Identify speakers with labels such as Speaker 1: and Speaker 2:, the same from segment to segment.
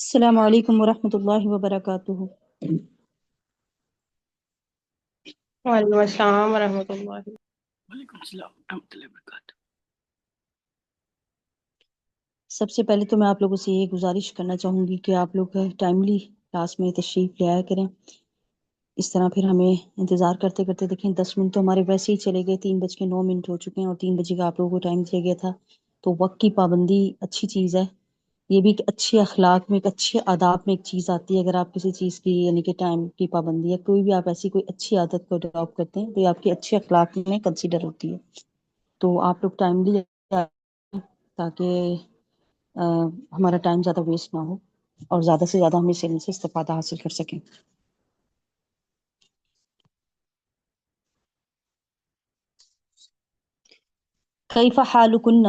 Speaker 1: السلام علیکم ورحمۃ اللہ وبرکاتہ۔
Speaker 2: وعلیکم السلام ورحمۃ اللہ۔
Speaker 3: وعلیکم السلام ورحمۃ اللہ وبرکاتہ۔
Speaker 1: سب سے پہلے تو میں آپ لوگوں سے یہ گزارش کرنا چاہوں گی کہ آپ لوگ ٹائملی کلاس میں تشریف لے آیا کریں، اس طرح پھر ہمیں انتظار کرتے کرتے دیکھیں 10 منٹ تو ہمارے ویسے ہی چلے گئے، 3:09 ہو چکے ہیں اور 3 بجے کا آپ لوگوں کو ٹائم دیا گیا تھا۔ تو وقت کی پابندی اچھی چیز ہے، یہ بھی ایک اچھے اخلاق میں، ایک اچھے آداب میں ایک چیز آتی ہے۔ اگر آپ کسی چیز کی یعنی کہ ٹائم کی پابندی ہے، کوئی بھی آپ ایسی کوئی اچھی عادت کو اڈاپٹ کرتے ہیں تو یہ آپ کے اچھے اخلاق میں کنسیڈر ہوتی ہے۔ تو آپ لوگ ٹائملی تاکہ ہمارا ٹائم زیادہ ویسٹ نہ ہو اور زیادہ سے زیادہ ہم اس علم سے استفادہ حاصل کر سکیں۔ کیف حالکن؟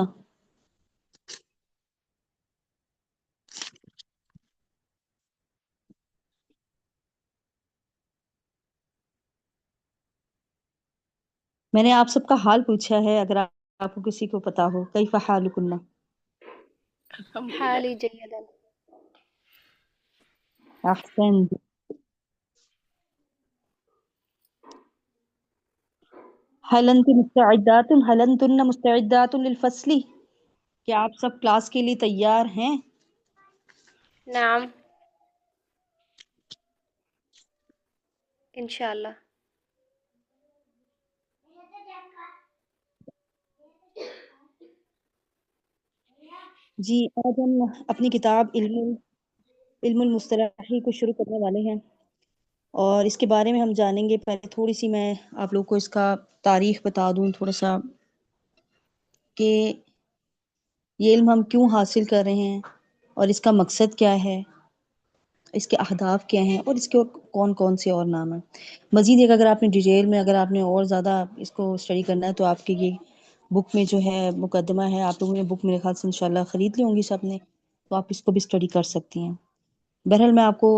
Speaker 1: میں نے آپ سب کا حال پوچھا ہے، اگر آپ کو کسی کو پتا ہو۔ کیف حالکن؟
Speaker 3: الحمدللہ۔
Speaker 4: حالي جيدا.
Speaker 1: احسن۔ هل انتن مستعدات للفصل؟ کیا آپ سب کلاس کے لیے تیار ہیں؟
Speaker 4: نعم إن شاء الله.
Speaker 1: جی، آج ہم اپنی کتاب علم المصطلح کو شروع کرنے والے ہیں اور اس کے بارے میں ہم جانیں گے۔ پہلے تھوڑی سی میں آپ لوگ کو اس کا تاریخ بتا دوں تھوڑا سا، کہ یہ علم ہم کیوں حاصل کر رہے ہیں اور اس کا مقصد کیا ہے، اس کے اہداف کیا ہیں اور اس کے کون کون سے اور نام ہیں۔ مزید اگر آپ نے ڈیٹیل میں اگر آپ نے اور زیادہ اس کو اسٹڈی کرنا ہے تو آپ کی یہ بک میں جو ہے مقدمہ ہے، آپ لوگوں نے بک میرے خیال سے انشاءاللہ خرید لی ہوں گی سب نے، تو آپ اس کو بھی اسٹڈی کر سکتی ہیں۔ بہرحال میں آپ کو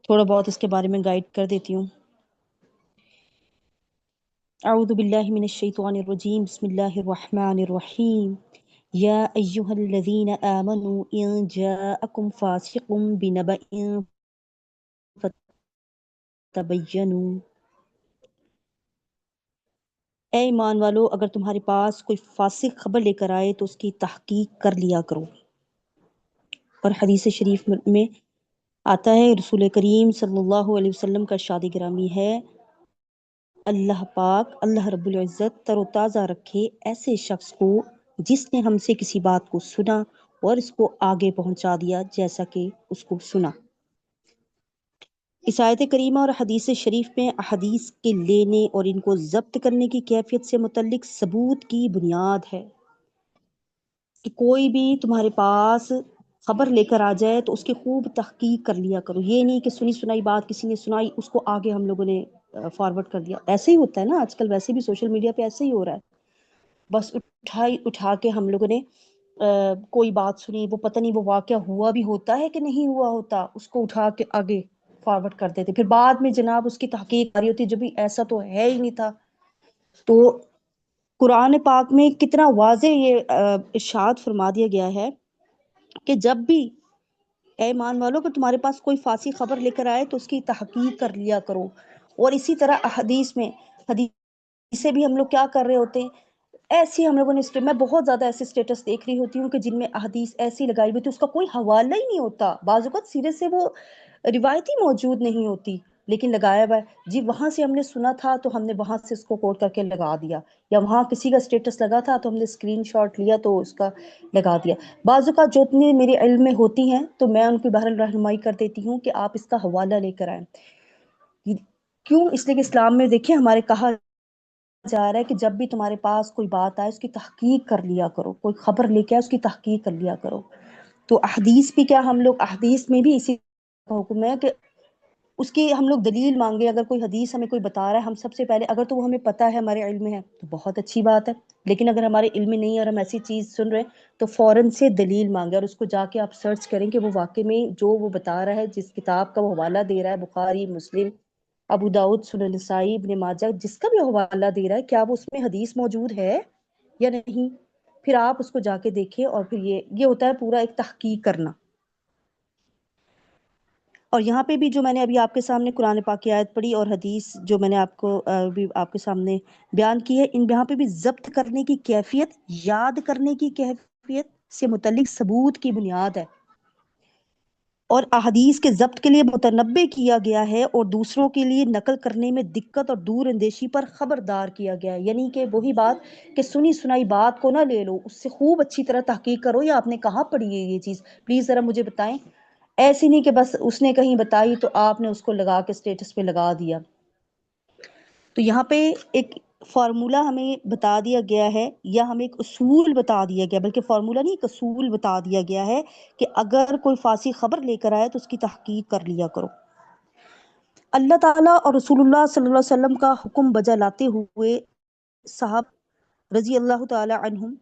Speaker 1: تھوڑا بہت اس کے بارے میں گائیڈ کر دیتی ہوں۔ اعوذ باللہ من الشیطان الرجیم، بسم اللہ الرحمن الرحیم۔ یا ایہا الذین آمنوا ان جاءکم فاسق بنبأ فتبینوا، اے ایمان والو اگر تمہارے پاس کوئی فاسق خبر لے کر آئے تو اس کی تحقیق کر لیا کرو۔ اور حدیث شریف میں آتا ہے، رسول کریم صلی اللہ علیہ وسلم کا ارشاد گرامی ہے، اللہ پاک اللہ رب العزت تر و تازہ رکھے ایسے شخص کو جس نے ہم سے کسی بات کو سنا اور اس کو آگے پہنچا دیا جیسا کہ اس کو سنا۔ اس آیت کریمہ اور حدیث شریف میں احادیث کے لینے اور ان کو ضبط کرنے کی کیفیت سے متعلق ثبوت کی بنیاد ہے کہ کوئی بھی تمہارے پاس خبر لے کر آ جائے تو اس کی خوب تحقیق کر لیا کرو۔ یہ نہیں کہ سنی سنائی بات کسی نے سنائی اس کو آگے ہم لوگوں نے فارورڈ کر دیا۔ ایسے ہی ہوتا ہے نا آج کل، ویسے بھی سوشل میڈیا پہ ایسے ہی ہو رہا ہے، بس اٹھا کے ہم لوگوں نے کوئی بات سنی، وہ پتہ نہیں وہ واقعہ ہوا بھی ہوتا ہے کہ نہیں ہوا ہوتا، اس کو اٹھا کے آگے فارورڈ کر دیتے، پھر بعد میں جناب اس کی تحقیق آ رہی ہوتی جب بھی ایسا تو ہے ہی نہیں تھا۔ تو قرآن پاک میں کتنا واضح یہ ارشاد فرما دیا گیا ہے کہ جب بھی اے ایمان والو کہ تمہارے پاس کوئی فاسق خبر لے کر آئے تو اس کی تحقیق کر لیا کرو۔ اور اسی طرح حدیث سے بھی ہم لوگ کیا کر رہے ہوتے ہیں، ایسی ہم لوگوں نے میں بہت زیادہ ایسے سٹیٹس دیکھ رہی ہوتی ہوں کہ جن میں احادیث ایسی لگائی ہوئی تھی اس کا کوئی حوالہ ہی نہیں ہوتا، بعض اوقات سیرے سے وہ روایت ہی موجود نہیں ہوتی لیکن لگایا ہوا ہے جی وہاں سے ہم نے سنا تھا تو ہم نے وہاں سے اس کو کوٹ کر کے لگا دیا، یا وہاں کسی کا سٹیٹس لگا تھا تو ہم نے اسکرین شاٹ لیا تو اس کا لگا دیا۔ بعض اوقات جو اتنی میرے علم میں ہوتی ہیں تو میں ان کی بہرحال رہنمائی کر دیتی ہوں کہ آپ اس کا حوالہ لے کر آئیں۔ کیوں؟ اس لیے کہ اسلام میں دیکھیں ہمارے کہا جا رہا ہے کہ جب بھی تمہارے پاس کوئی بات آئے اس کی تحقیق کر لیا کرو، کوئی خبر لے کے آئے اس کی تحقیق کر لیا کرو۔ تو احادیث بھی کیا ہم لوگ احادیث میں بھی اسی کا حکم ہے کہ اس کی ہم لوگ دلیل مانگے۔ اگر کوئی حدیث ہمیں کوئی بتا رہا ہے، ہم سب سے پہلے اگر تو وہ ہمیں پتہ ہے ہمارے علم میں ہے تو بہت اچھی بات ہے، لیکن اگر ہمارے علم میں نہیں ہے اور ہم ایسی چیز سن رہے ہیں تو فوراً سے دلیل مانگے اور اس کو جا کے آپ سرچ کریں کہ وہ واقعی میں جو وہ بتا رہا ہے، جس کتاب کا وہ حوالہ دے رہا ہے، بخاری، مسلم، ابو داؤد، سنن نسائی، ابن ماجہ، جس کا بھی حوالہ دے رہا ہے، کیا وہ اس میں حدیث موجود ہے یا نہیں؟ پھر آپ اس کو جا کے دیکھیں اور پھر یہ ہوتا ہے پورا ایک تحقیق کرنا۔ اور یہاں پہ بھی جو میں نے ابھی آپ کے سامنے قرآن پاک کی آیت پڑھی اور حدیث جو میں نے آپ کو ابھی آپ کے سامنے بیان کی ہے، یہاں پہ بھی ضبط کرنے کی کیفیت، یاد کرنے کی کیفیت سے متعلق ثبوت کی بنیاد ہے، اور احادیث کے ضبط کے لیے متنبع کیا گیا ہے اور دوسروں کے لیے نقل کرنے میں دقت اور دور اندیشی پر خبردار کیا گیا ہے۔ یعنی کہ وہی بات کہ سنی سنائی بات کو نہ لے لو، اس سے خوب اچھی طرح تحقیق کرو، یا آپ نے کہاں پڑھی ہے یہ چیز، پلیز ذرا مجھے بتائیں۔ ایسی نہیں کہ بس اس نے کہیں بتائی تو آپ نے اس کو لگا کے سٹیٹس پہ لگا دیا۔ تو یہاں پہ ایک فارمولا ہمیں بتا دیا گیا ہے، یا ہمیں ایک اصول بتا دیا گیا، بلکہ فارمولا نہیں، ایک اصول بتا دیا گیا ہے کہ اگر کوئی فاسق خبر لے کر آئے تو اس کی تحقیق کر لیا کرو۔ اللہ تعالیٰ اور رسول اللہ صلی اللہ علیہ وسلم کا حکم بجا لاتے ہوئے صحابہ رضی اللہ تعالی عنہم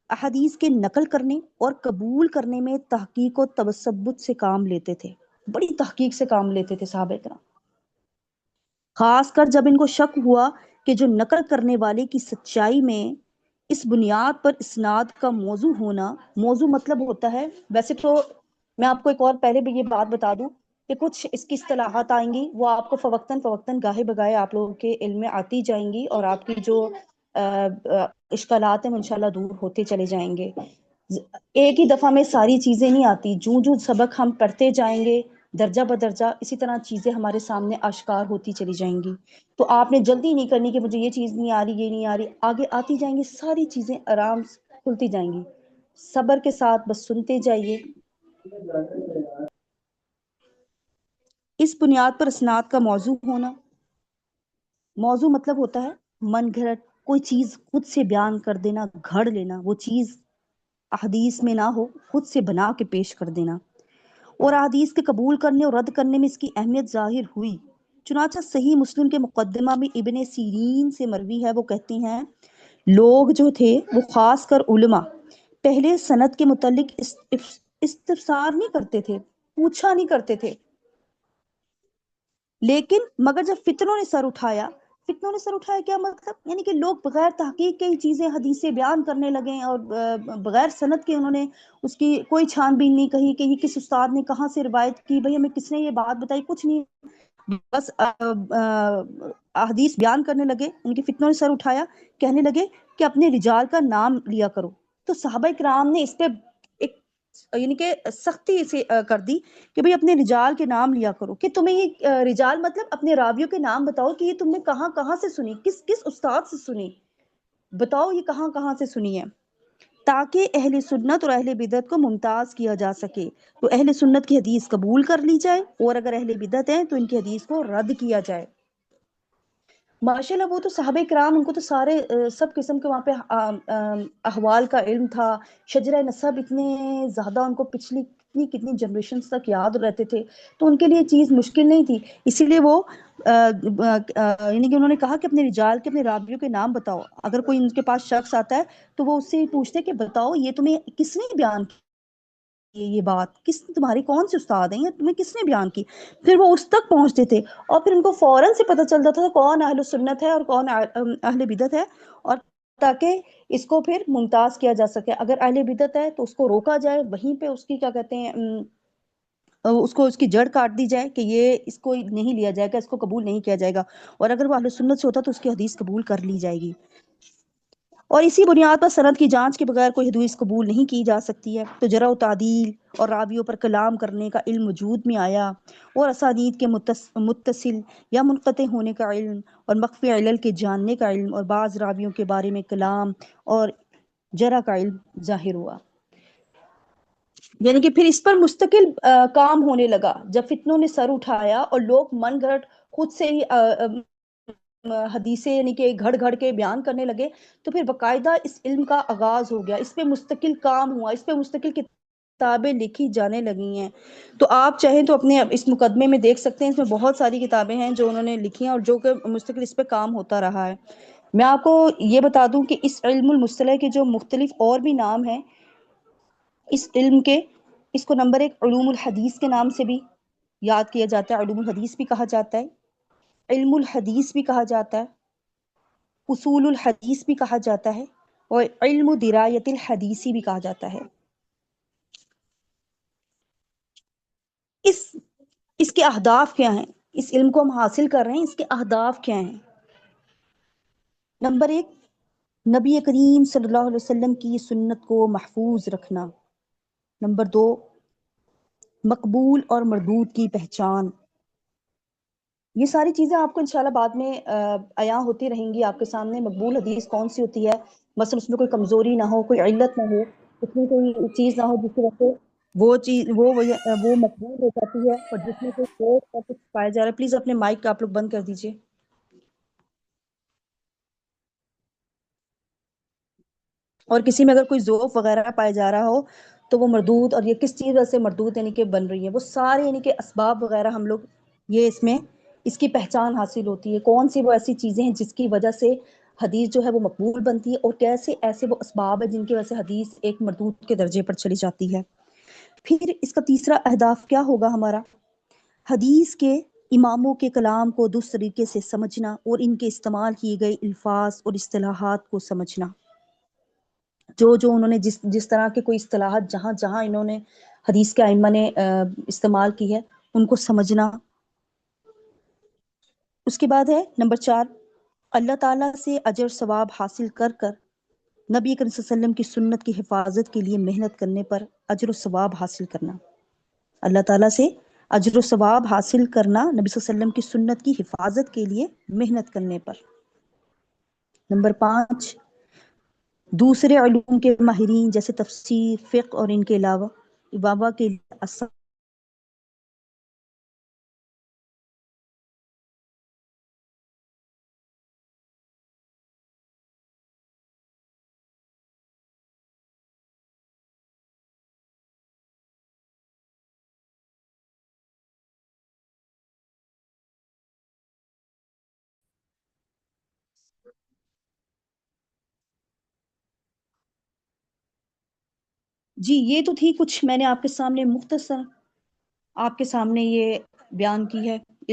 Speaker 1: احادیث کے نقل کرنے اور قبول کرنے میں تحقیق و تثبت سے کام لیتے تھے، بڑی تحقیق سے کام لیتے تھے صحابہ کرام، خاص کر جب ان کو شک ہوا کہ جو نقل کرنے والے کی سچائی میں اس بنیاد پر اسناد کا موضوع ہونا، موضوع مطلب ہوتا ہے، ویسے تو میں آپ کو ایک اور پہلے بھی یہ بات بتا دوں کہ کچھ اس کی اصطلاحات آئیں گی، وہ آپ کو فوقتاً گاہے بگاہے آپ لوگوں کے علم میں آتی جائیں گی، اور آپ کی جو اشکالات ہیں انشاءاللہ دور ہوتے چلے جائیں گے۔ ایک ہی دفعہ میں ساری چیزیں نہیں آتی، جو سبق ہم پڑھتے جائیں گے درجہ بدرجہ، اسی طرح چیزیں ہمارے سامنے آشکار ہوتی چلی جائیں گی۔ تو آپ نے جلدی نہیں کرنی کہ مجھے یہ چیز نہیں آ رہی، یہ نہیں آ رہی، آگے آتی جائیں گی، ساری چیزیں آرام سے کھلتی جائیں گی، صبر کے ساتھ بس سنتے جائیے۔ اس بنیاد پر اسناد کا موضوع ہونا، موضوع مطلب ہوتا ہے من گھڑت کوئی چیز خود سے بیان کر دینا، گھڑ لینا، وہ چیز احادیث میں نہ ہو، خود سے بنا کے پیش کر دینا، اور احادیث کے قبول کرنے اور رد کرنے میں اس کی اہمیت ظاہر ہوئی۔ چنانچہ صحیح مسلم کے مقدمہ میں ابن سیرین سے مروی ہے، وہ کہتی ہیں لوگ جو تھے وہ خاص کر علماء پہلے سند کے متعلق استفسار نہیں کرتے تھے، پوچھا نہیں کرتے تھے، لیکن مگر جب فتنوں نے سر اٹھایا کیا مطلب، یعنی کہ لوگ بغیر تحقیق کے چیزیں حدیثیں بیان کرنے لگے، اور بغیر سند کے انہوں نے اس کی کوئی چھان بین نہیں کہی کہ یہ کس استاد نے کہاں سے روایت کی، بھئی ہمیں کس نے یہ بات بتائی، کچھ نہیں، بس حدیث بیان کرنے لگے، ان کی فتنوں نے سر اٹھایا، کہنے لگے کہ اپنے رجال کا نام لیا کرو۔ تو صحابہ کرام نے اس پہ ایک یعنی کہ سختی سے کر دی کہ بھئی اپنے رجال کے نام لیا کرو، کہ تمہیں یہ رجال مطلب اپنے راویوں کے نام بتاؤ کہ یہ تم نے کہاں کہاں سے سنی، کس کس استاد سے سنی، بتاؤ یہ کہاں کہاں سے سنی ہے، تاکہ اہل سنت اور اہل بدعت کو ممتاز کیا جا سکے۔ تو اہل سنت کی حدیث قبول کر لی جائے، اور اگر اہل بدعت ہیں تو ان کی حدیث کو رد کیا جائے۔ ماشاءاللہ وہ تو صحابہ کرام، ان کو تو سارے سب قسم کے وہاں پہ احوال کا علم تھا، شجرہ نسب اتنے زیادہ ان کو پچھلی کتنی جنریشنز تک یاد رہتے تھے، تو ان کے لیے چیز مشکل نہیں تھی، اسی لیے وہ یعنی کہ انہوں نے کہا کہ اپنے رجال کے، اپنے راویوں کے نام بتاؤ۔ اگر کوئی ان کے پاس شخص آتا ہے تو وہ اس سے پوچھتے کہ بتاؤ یہ تمہیں کس نے بیان کی، یہ بات تمہارے کون سے استاد ہیں، یا تمہیں کس نے بیان کی، پھر وہ اس تک پہنچتے تھے، اور پھر ان کو فوراً سے پتہ چل جاتا تھا کون اہل سنت ہے اور کون اہل بدعت ہے، اور تاکہ اس کو پھر ممتاز کیا جا سکے۔ اگر اہل بدعت ہے تو اس کو روکا جائے، وہیں پہ اس کی کیا کہتے ہیں اس کی جڑ کاٹ دی جائے کہ یہ اس کو نہیں لیا جائے گا، اس کو قبول نہیں کیا جائے گا، اور اگر وہ اہل سنت سے ہوتا تو اس کی حدیث قبول کر لی جائے گی، اور اسی بنیاد پر سند کی جانچ کے بغیر کوئی حدیث قبول نہیں کی جا سکتی ہے۔ تو جرح و تعدیل اور راویوں پر کلام کرنے کا علم وجود میں آیا، اور اسانید کے متصل یا منقطع ہونے کا علم، اور مخفی علل کے جاننے کا علم، اور بعض راویوں کے بارے میں کلام اور جرح کا علم ظاہر ہوا۔ یعنی کہ پھر اس پر مستقل کام ہونے لگا جب فتنوں نے سر اٹھایا اور لوگ من گھڑت خود سے ہی حدیثیں یعنی کہ گھڑ گھڑ کے بیان کرنے لگے، تو پھر باقاعدہ اس علم کا آغاز ہو گیا، اس پہ مستقل کام ہوا، اس پہ مستقل کتابیں لکھی جانے لگی ہیں۔ تو آپ چاہیں تو اپنے اس مقدمے میں دیکھ سکتے ہیں، اس میں بہت ساری کتابیں ہیں جو انہوں نے لکھی ہیں، اور جو کہ مستقل اس پہ کام ہوتا رہا ہے۔ میں آپ کو یہ بتا دوں کہ اس علم المصطلح کے جو مختلف اور بھی نام ہیں اس علم کے، اس کو نمبر 1 علوم الحدیث کے نام سے بھی یاد کیا جاتا ہے، علوم الحدیث بھی کہا جاتا ہے، علم الحدیث بھی کہا جاتا ہے، اصول الحدیث بھی کہا جاتا ہے، اور علم درایت الحدیثی بھی کہا جاتا ہے۔ اس کے اہداف کیا ہیں؟ اس علم کو ہم حاصل کر رہے ہیں، اس کے اہداف کیا ہیں؟ نمبر 1، نبی کریم صلی اللہ علیہ وسلم کی سنت کو محفوظ رکھنا۔ نمبر 2، مقبول اور مردود کی پہچان۔ یہ ساری چیزیں آپ کو انشاءاللہ بعد میں عیاں ہوتی رہیں گی آپ کے سامنے۔ مقبول حدیث کون سی ہوتی ہے؟ مثلا اس میں کوئی کمزوری نہ ہو، کوئی علت نہ ہو، اس میں کوئی چیز نہ ہو جس کی وجہ سے وہ چیز وہ مقبول ہو جاتی ہے، اور جس میں کوئی چوٹ اور کچھ پایا جا رہا ہے۔ پلیز اپنے مائک آپ لوگ بند کر دیجئے۔ اور کسی میں اگر کوئی ذوف وغیرہ پایا جا رہا ہو تو وہ مردود، اور یہ کس چیز سے مردود یعنی کہ بن رہی ہے، وہ سارے یعنی کہ اسباب وغیرہ ہم لوگ یہ اس میں اس کی پہچان حاصل ہوتی ہے۔ کون سی وہ ایسی چیزیں ہیں جس کی وجہ سے حدیث جو ہے وہ مقبول بنتی ہے، اور کیسے ایسے وہ اسباب ہیں جن کی وجہ سے حدیث ایک مردود کے درجے پر چلی جاتی ہے۔ پھر اس کا تیسرا اہداف کیا ہوگا ہمارا؟ حدیث کے اماموں کے کلام کو درست طریقے سے سمجھنا، اور ان کے استعمال کیے گئے الفاظ اور اصطلاحات کو سمجھنا۔ جو انہوں نے جس طرح کے کوئی اصطلاحات جہاں جہاں انہوں نے حدیث کے ائمہ نے استعمال کی ہے ان کو سمجھنا۔ اس کے بعد ہے نمبر 4، اللہ تعالیٰ سے اجر ثواب حاصل کر کر نبی کریم صلی اللہ علیہ وسلم کی سنت کی حفاظت کے لیے محنت کرنے پر اجر و ثواب حاصل کرنا۔ اللہ تعالیٰ سے اجر و ثواب حاصل کرنا نبی صلی اللہ علیہ وسلم کی سنت کی حفاظت کے لیے محنت کرنے پر۔ نمبر 5، دوسرے علوم کے ماہرین جیسے تفسیر، فقہ اور ان کے علاوہ کے لیے جی یہ تو تھی کچھ میں نے آپ کے سامنے مختصر آپ کے سامنے یہ بیان کی ہے۔